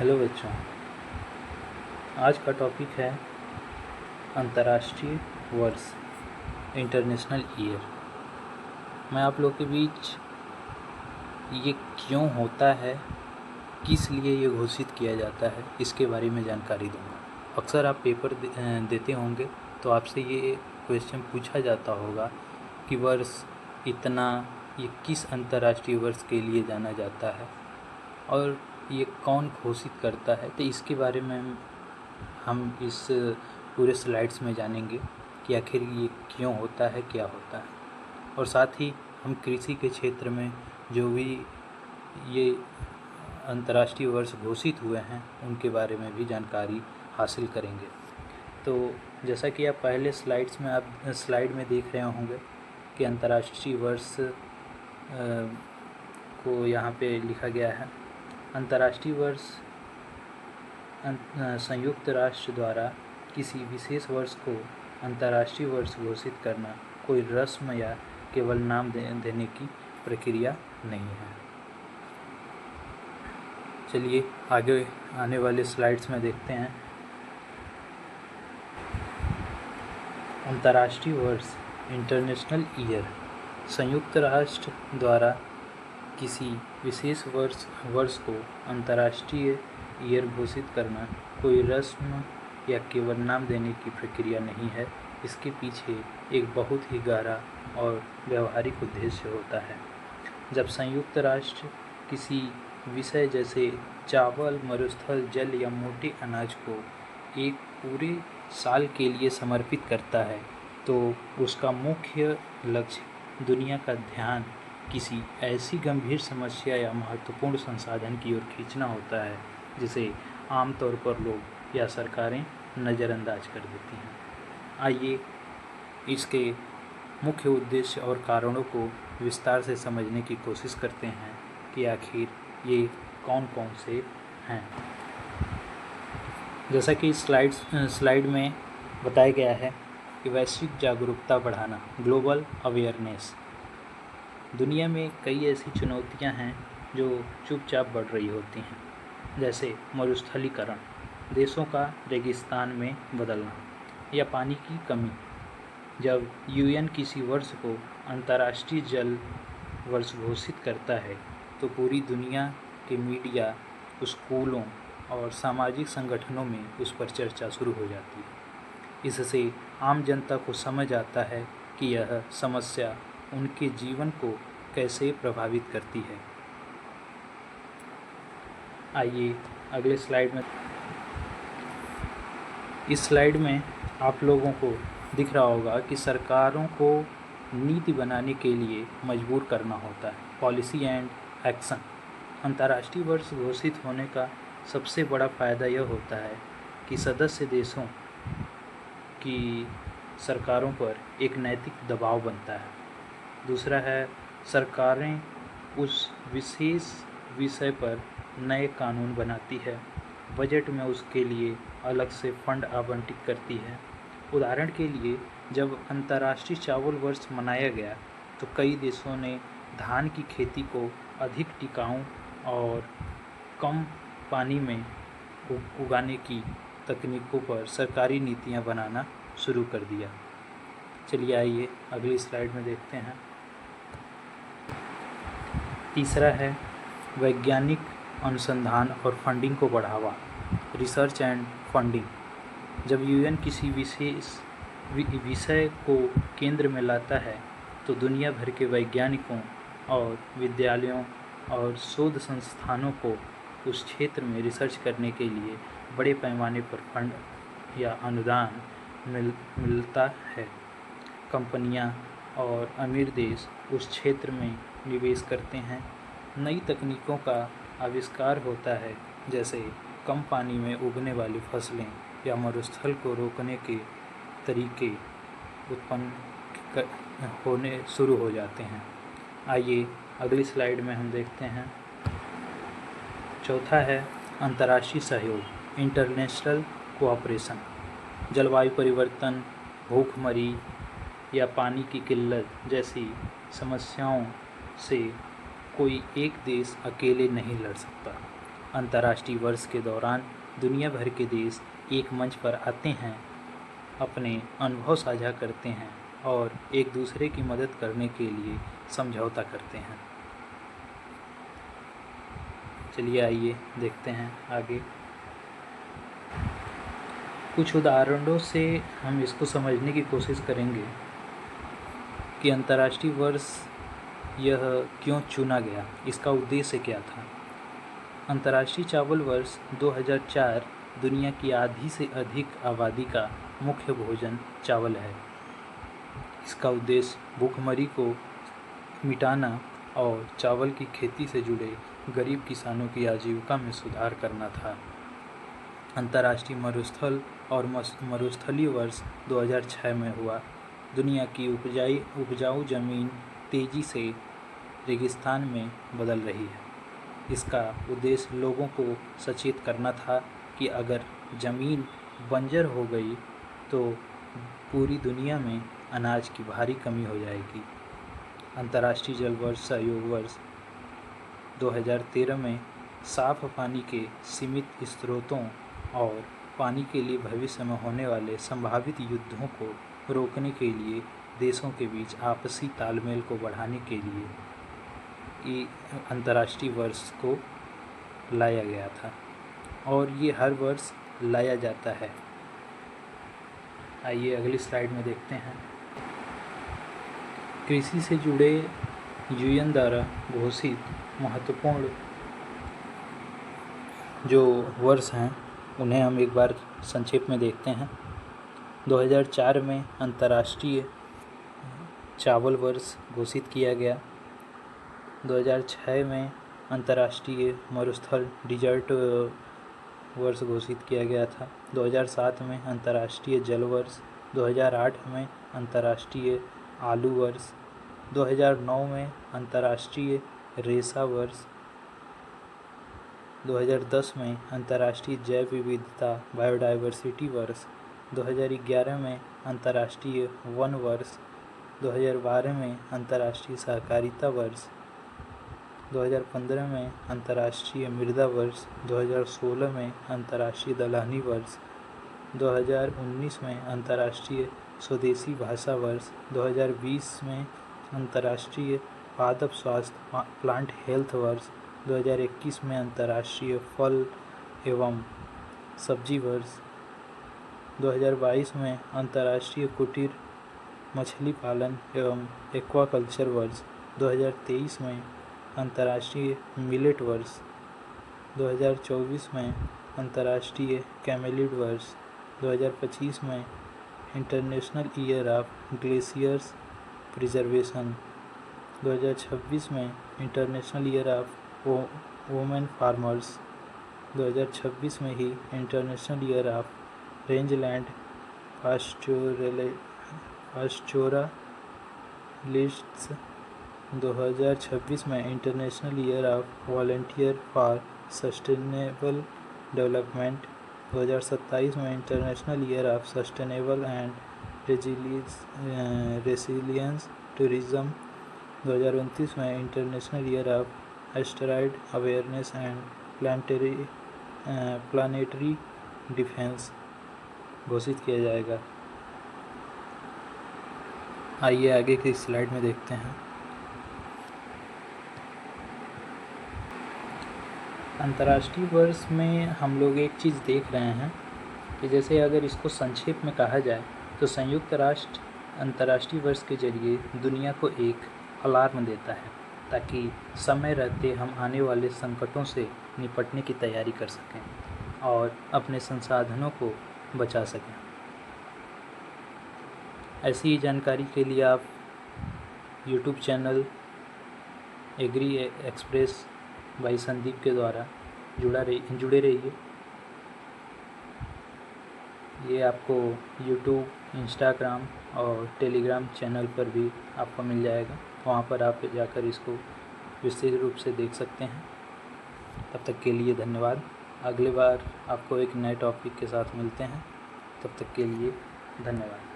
Hello बच्चों, आज का टॉपिक है अंतर्राष्ट्रीय वर्ष इंटरनेशनल ईयर। मैं आप लोग के बीच ये क्यों होता है, किस लिए ये घोषित किया जाता है, इसके बारे में जानकारी दूंगा। अक्सर आप पेपर देते होंगे तो आपसे ये क्वेश्चन पूछा जाता होगा कि वर्ष इतना ये किस अंतर्राष्ट्रीय वर्ष के लिए जाना जाता है और ये कौन घोषित करता है। तो इसके बारे में हम इस पूरे स्लाइड्स में जानेंगे कि आखिर ये क्यों होता है, क्या होता है, और साथ ही हम कृषि के क्षेत्र में जो भी ये अंतर्राष्ट्रीय वर्ष घोषित हुए हैं उनके बारे में भी जानकारी हासिल करेंगे। तो जैसा कि आप पहले स्लाइड में देख रहे होंगे कि अंतर्राष्ट्रीय वर्ष को यहाँ पे लिखा गया है। अंतर्राष्ट्रीय वर्ष संयुक्त राष्ट्र द्वारा किसी विशेष वर्ष को अंतर्राष्ट्रीय वर्ष घोषित करना कोई रस्म या केवल नाम देने की प्रक्रिया नहीं है। चलिए आगे आने वाले स्लाइड्स में देखते हैं। अंतर्राष्ट्रीय वर्ष इंटरनेशनल ईयर संयुक्त राष्ट्र द्वारा किसी विशेष वर्ष को अंतर्राष्ट्रीय ईयर घोषित करना कोई रस्म या केवल नाम देने की प्रक्रिया नहीं है। इसके पीछे एक बहुत ही गहरा और व्यवहारिक उद्देश्य होता है। जब संयुक्त राष्ट्र किसी विषय जैसे चावल, मरुस्थल जल या मोटे अनाज को एक पूरे साल के लिए समर्पित करता है तो उसका मुख्य लक्ष्य दुनिया का ध्यान किसी ऐसी गंभीर समस्या या महत्वपूर्ण संसाधन की ओर खींचना होता है जिसे आमतौर पर लोग या सरकारें नज़रअंदाज कर देती हैं। आइए इसके मुख्य उद्देश्य और कारणों को विस्तार से समझने की कोशिश करते हैं कि आखिर ये कौन कौन से हैं। जैसा कि स्लाइड में बताया गया है कि वैश्विक जागरूकता बढ़ाना, ग्लोबल अवेयरनेस। दुनिया में कई ऐसी चुनौतियां हैं जो चुपचाप बढ़ रही होती हैं, जैसे मरुस्थलीकरण, देशों का रेगिस्तान में बदलना, या पानी की कमी। जब यूएन किसी वर्ष को अंतर्राष्ट्रीय जल वर्ष घोषित करता है तो पूरी दुनिया के मीडिया, स्कूलों और सामाजिक संगठनों में उस पर चर्चा शुरू हो जाती है। इससे आम जनता को समझ आता है कि यह समस्या उनके जीवन को कैसे प्रभावित करती है। आइए अगले स्लाइड में। इस स्लाइड में आप लोगों को दिख रहा होगा कि सरकारों को नीति बनाने के लिए मजबूर करना होता है, पॉलिसी एंड एक्शन। अंतर्राष्ट्रीय वर्ष घोषित होने का सबसे बड़ा फ़ायदा यह होता है कि सदस्य देशों की सरकारों पर एक नैतिक दबाव बनता है। दूसरा है, सरकारें उस विशेष विषय पर नए कानून बनाती है, बजट में उसके लिए अलग से फंड आवंटित करती है। उदाहरण के लिए, जब अंतर्राष्ट्रीय चावल वर्ष मनाया गया तो कई देशों ने धान की खेती को अधिक टिकाऊ और कम पानी में उगाने की तकनीकों पर सरकारी नीतियां बनाना शुरू कर दिया। चलिए आइए अगली स्लाइड में देखते हैं। तीसरा है वैज्ञानिक अनुसंधान और फंडिंग को बढ़ावा, रिसर्च एंड फंडिंग। जब यूएन किसी विशेष विषय को केंद्र में लाता है तो दुनिया भर के वैज्ञानिकों और विद्यालयों और शोध संस्थानों को उस क्षेत्र में रिसर्च करने के लिए बड़े पैमाने पर फंड या अनुदान मिलता है। कंपनियां और अमीर देश उस क्षेत्र में निवेश करते हैं। नई तकनीकों का आविष्कार होता है, जैसे कम पानी में उगने वाली फसलें या मरुस्थल को रोकने के तरीके उत्पन्न होने शुरू हो जाते हैं। आइए अगली स्लाइड में हम देखते हैं। चौथा है अंतर्राष्ट्रीय सहयोग, इंटरनेशनल कोऑपरेशन। जलवायु परिवर्तन, भूखमरी या पानी की किल्लत जैसी समस्याओं से कोई एक देश अकेले नहीं लड़ सकता। अंतर्राष्ट्रीय वर्ष के दौरान दुनिया भर के देश एक मंच पर आते हैं, अपने अनुभव साझा करते हैं और एक दूसरे की मदद करने के लिए समझौता करते हैं। चलिए आइए देखते हैं आगे। कुछ उदाहरणों से हम इसको समझने की कोशिश करेंगे कि अंतर्राष्ट्रीय वर्ष यह क्यों चुना गया, इसका उद्देश्य क्या था। अंतर्राष्ट्रीय चावल वर्ष 2004 दुनिया की आधी से अधिक आबादी का मुख्य भोजन चावल है। इसका उद्देश्य भूखमरी को मिटाना और चावल की खेती से जुड़े गरीब किसानों की आजीविका में सुधार करना था। अंतर्राष्ट्रीय मरुस्थल और मरुस्थलीय वर्ष 2006 में हुआ। दुनिया की उपजाऊ जमीन तेजी से रेगिस्तान में बदल रही है। इसका उद्देश्य लोगों को सचेत करना था कि अगर ज़मीन बंजर हो गई तो पूरी दुनिया में अनाज की भारी कमी हो जाएगी। अंतर्राष्ट्रीय जल वर्ष सहयोग वर्ष 2013 में साफ पानी के सीमित स्रोतों और पानी के लिए भविष्य में होने वाले संभावित युद्धों को रोकने के लिए देशों के बीच आपसी तालमेल को बढ़ाने के लिए अंतर्राष्ट्रीय वर्ष को लाया गया था और ये हर वर्ष लाया जाता है। आइए अगली स्लाइड में देखते हैं। कृषि से जुड़े यूएन द्वारा घोषित महत्वपूर्ण जो वर्ष हैं उन्हें हम एक बार संक्षेप में देखते हैं। 2004 में अंतर्राष्ट्रीय चावल वर्ष घोषित किया गया। 2006 में अंतर्राष्ट्रीय मरुस्थल डिजर्ट वर्ष घोषित किया गया था। 2007 में अंतर्राष्ट्रीय जल वर्ष, 2008 में अंतर्राष्ट्रीय आलू वर्ष, 2009 में अंतर्राष्ट्रीय रेशा वर्ष, 2010 में अंतर्राष्ट्रीय जैव विविधता बायोडाइवर्सिटी वर्ष, 2011 में अंतर्राष्ट्रीय वन वर्ष, 2012 में अंतर्राष्ट्रीय सहकारिता वर्ष, 2015 में अंतर्राष्ट्रीय मृदा वर्ष, 2016 में अंतर्राष्ट्रीय दलहनी वर्ष, 2019 में अंतर्राष्ट्रीय स्वदेशी भाषा वर्ष, 2020 में अंतर्राष्ट्रीय पादप स्वास्थ्य प्लांट हेल्थ वर्ष, 2021 में अंतर्राष्ट्रीय फल एवं सब्जी वर्ष, 2022 में अंतर्राष्ट्रीय कुटीर मछली पालन एवं एक्वाकल्चर वर्ष, 2023 में अंतर्राष्ट्रीय मिलेट वर्ष, 2024 में अंतर्राष्ट्रीय कैमेलिड वर्ष, 2025 में international year of glaciers preservation, 2026 में international year of women farmers, 2026 में ही इंटरनेशनल ईयर ऑफ रेंजलैंड पास्टोरलिस्ट्स, 2026 में international year of volunteer for sustainable development, 2027 में international year of sustainable and resilience tourism, 2029 में international year of asteroid awareness and planetary defence घोषित किया जाएगा। आइए आगे की स्लाइड में देखते हैं। अंतर्राष्ट्रीय वर्ष में हम लोग एक चीज़ देख रहे हैं कि जैसे अगर इसको संक्षेप में कहा जाए तो संयुक्त राष्ट्र अंतर्राष्ट्रीय वर्ष के जरिए दुनिया को एक अलार्म देता है ताकि समय रहते हम आने वाले संकटों से निपटने की तैयारी कर सकें और अपने संसाधनों को बचा सकें। ऐसी ही जानकारी के लिए आप YouTube चैनल एग्री एक्सप्रेस भाई संदीप के द्वारा जुड़े रहिए। ये आपको YouTube, Instagram और Telegram चैनल पर भी आपको मिल जाएगा। वहाँ पर आप जाकर इसको विशेष रूप से देख सकते हैं। तब तक के लिए धन्यवाद। अगली बार आपको एक नए टॉपिक के साथ मिलते हैं। तब तक के लिए धन्यवाद।